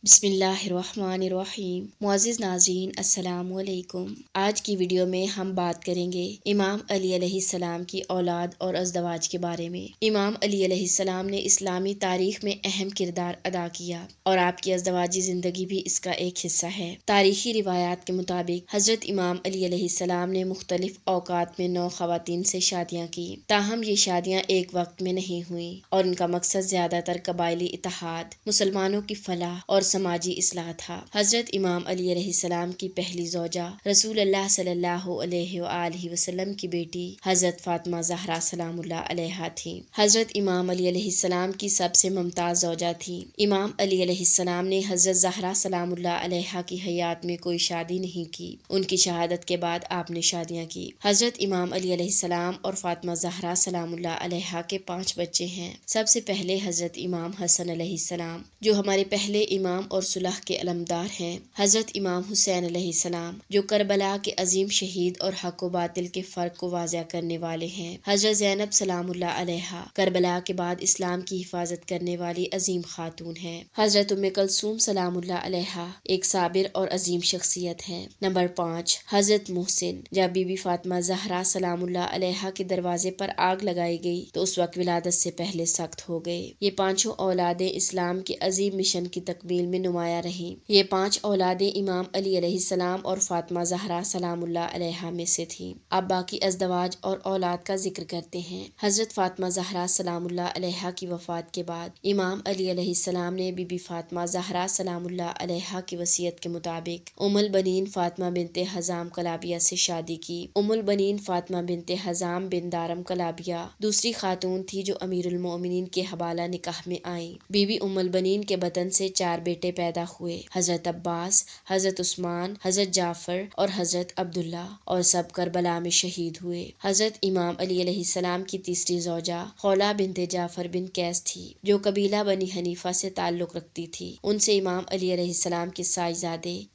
بسم اللہ الرحمن الرحیم۔ معزز ناظرین السلام علیکم۔ آج کی ویڈیو میں ہم بات کریں گے امام علی علیہ السلام کی اولاد اور ازدواج کے بارے میں۔ امام علی علیہ السلام نے اسلامی تاریخ میں اہم کردار ادا کیا اور آپ کی ازدواجی زندگی بھی اس کا ایک حصہ ہے۔ تاریخی روایات کے مطابق حضرت امام علی علیہ السلام نے مختلف اوقات میں 9 خواتین سے شادیاں کی، تاہم یہ شادیاں ایک وقت میں نہیں ہوئیں اور ان کا مقصد زیادہ تر قبائلی اتحاد، مسلمانوں کی فلاح اور سماجی اصلاح تھا۔ حضرت امام علی علیہ السلام کی پہلی زوجہ رسول اللہ صلی اللہ علیہ وآلہ وسلم کی بیٹی حضرت فاطمہ زہرا سلام اللہ علیہا تھیں۔ حضرت امام علی علیہ السلام کی سب سے ممتاز زوجہ تھیں۔ امام علی علیہ السلام نے حضرت زہرا سلام اللہ علیہا کی حیات میں کوئی شادی نہیں کی۔ ان کی شہادت کے بعد آپ نے شادیاں کی۔ حضرت امام علی علیہ السلام اور فاطمہ زہرا سلام اللہ علیہا کے 5 بچے ہیں۔ سب سے پہلے حضرت امام حسن علیہ السلام، جو ہمارے پہلے امام اور صلح کے علمدار ہیں۔ حضرت امام حسین علیہ السلام، جو کربلا کے عظیم شہید اور حق و باطل کے فرق کو واضح کرنے والے ہیں۔ حضرت زینب سلام اللہ علیہا، کربلا کے بعد اسلام کی حفاظت کرنے والی عظیم خاتون ہیں۔ حضرت ام کلثوم سلام اللہ علیہا ایک صابر اور عظیم شخصیت ہیں۔ نمبر 5، حضرت محسن، جب بی بی فاطمہ زہرا سلام اللہ علیہا کے دروازے پر آگ لگائی گئی تو اس وقت ولادت سے پہلے سخت ہو گئے۔ یہ 5 اولادیں اسلام کے عظیم مشن کی تکمیل میں نمایاں رہیں۔ یہ 5 اولادیں امام علی علیہ السلام اور فاطمہ زہرا سلام اللہ علیہا میں سے تھیں۔ اب باقی ازدواج اور اولاد کا ذکر کرتے ہیں۔ حضرت فاطمہ زہرا سلام اللہ علیہا کی وفات کے بعد امام علی علیہ السلام نے بی بی فاطمہ زہرا سلام اللہ علیہا کی وصیت کے مطابق ام البنین فاطمہ بنت حزام کلابیہ سے شادی کی۔ ام البنین فاطمہ بنت حزام بن دارم کلابیہ دوسری خاتون تھی جو امیر المومنین کے حوالہ نکاح میں آئیں۔ بی بی ام البنین کے بطن سے 4 بیٹے پیدا ہوئے، حضرت عباس، حضرت عثمان، حضرت جعفر اور حضرت عبداللہ، اور سب کربلا میں شہید ہوئے۔ حضرت امام علی علیہ السلام کی تیسری زوجہ خولہ بنت جعفر بن قیس تھی، جو قبیلہ بنی حنیفہ سے تعلق رکھتی تھی۔ ان سے امام علی علیہ السلام کے سائے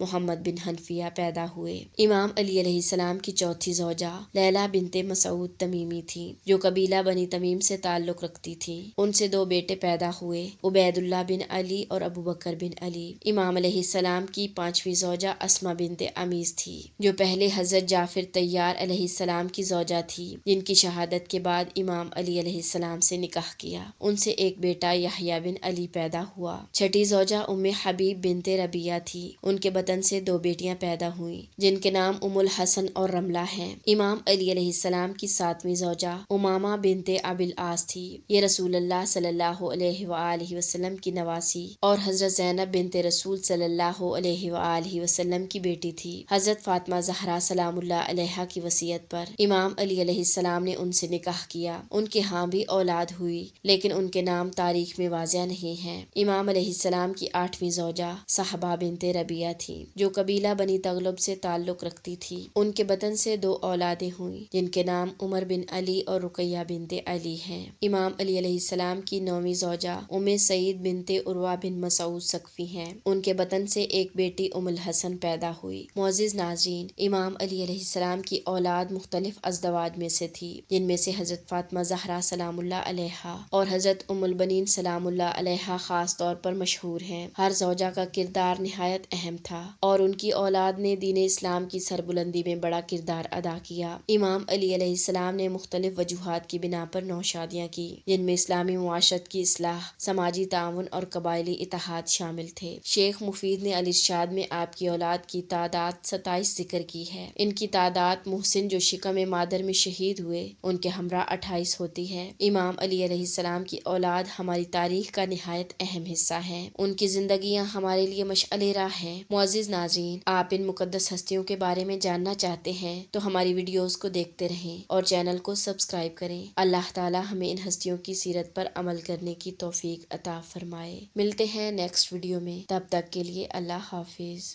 محمد بن حنفیہ پیدا ہوئے۔ امام علی علیہ السلام کی چوتھی زوجہ لیلہ بنت مسعود تمیمی تھی، جو قبیلہ بنی تمیم سے تعلق رکھتی تھی۔ ان سے 2 بیٹے پیدا ہوئے، عبید اللہ بن علی اور ابو بکر بن علی۔ امام علیہ السلام کی 5ویں زوجہ اسماء بنت عمیس تھی، جو پہلے حضرت جعفر طیار علیہ السلام کی زوجہ تھی، جن کی شہادت کے بعد امام علی علیہ السلام سے نکاح کیا۔ ان سے ایک بیٹا یحییٰ بن علی پیدا ہوا۔ چھٹی زوجہ ام حبیب بنت ربیعہ تھی۔ ان کے بطن سے 2 بیٹیاں پیدا ہوئیں، جن کے نام ام الحسن اور رملہ ہیں۔ امام علی علیہ السلام کی 7ویں زوجہ امامہ بنت ابی العاص تھی۔ یہ رسول اللہ صلی اللہ علیہ وآلہ وسلم کی نواسی اور حضرت زینب بنت رسول صلی اللہ علیہ وآلہ وسلم کی بیٹی تھی۔ حضرت فاطمہ زہرا سلام اللہ علیہا کی وصیت پر امام علی علیہ السلام نے ان سے نکاح کیا۔ ان کے ہاں بھی اولاد ہوئی، لیکن ان کے نام تاریخ میں واضح نہیں ہیں۔ امام علیہ السلام کی 8ویں زوجہ صہبہ بنت ربیعہ تھی، جو قبیلہ بنی تغلب سے تعلق رکھتی تھی۔ ان کے بطن سے 2 اولادیں ہوئیں، جن کے نام عمر بن علی اور رقیہ بنت علی ہیں۔ امام علی علیہ السلام کی 9ویں زوجہ ام سعید بنت عروہ بن مسعود ثقفی ہیں۔ ان کے بطن سے ایک بیٹی ام الحسن پیدا ہوئی۔ معزز ناظرین، امام علی علیہ السلام کی اولاد مختلف ازدواج میں سے تھی، جن میں سے حضرت فاطمہ زہرا سلام اللہ علیہا اور حضرت ام البنین سلام اللہ علیہا خاص طور پر مشہور ہیں۔ ہر زوجہ کا کردار نہایت اہم تھا اور ان کی اولاد نے دین اسلام کی سربلندی میں بڑا کردار ادا کیا۔ امام علی علیہ السلام نے مختلف وجوہات کی بنا پر 9 شادیاں کی، جن میں اسلامی معاشرت کی اصلاح، سماجی تعاون اور قبائلی اتحاد شامل تھے۔ شیخ مفید نے الارشاد میں آپ کی اولاد کی تعداد 27 ذکر کی ہے۔ ان کی تعداد محسن جو شکم مادر میں شہید ہوئے، ان کے ہمراہ 28 ہوتی ہے۔ امام علی علیہ السلام کی اولاد ہماری تاریخ کا نہایت اہم حصہ ہیں۔ ان کی زندگیاں ہمارے لیے مشعل راہ ہیں۔ معزز ناظرین، آپ ان مقدس ہستیوں کے بارے میں جاننا چاہتے ہیں تو ہماری ویڈیوز کو دیکھتے رہیں اور چینل کو سبسکرائب کریں۔ اللہ تعالی ہمیں ان ہستیوں کی سیرت پر عمل کرنے کی توفیق عطا فرمائے۔ ملتے ہیں نیکسٹ ویڈیو میں، تب تک کے لیے اللہ حافظ۔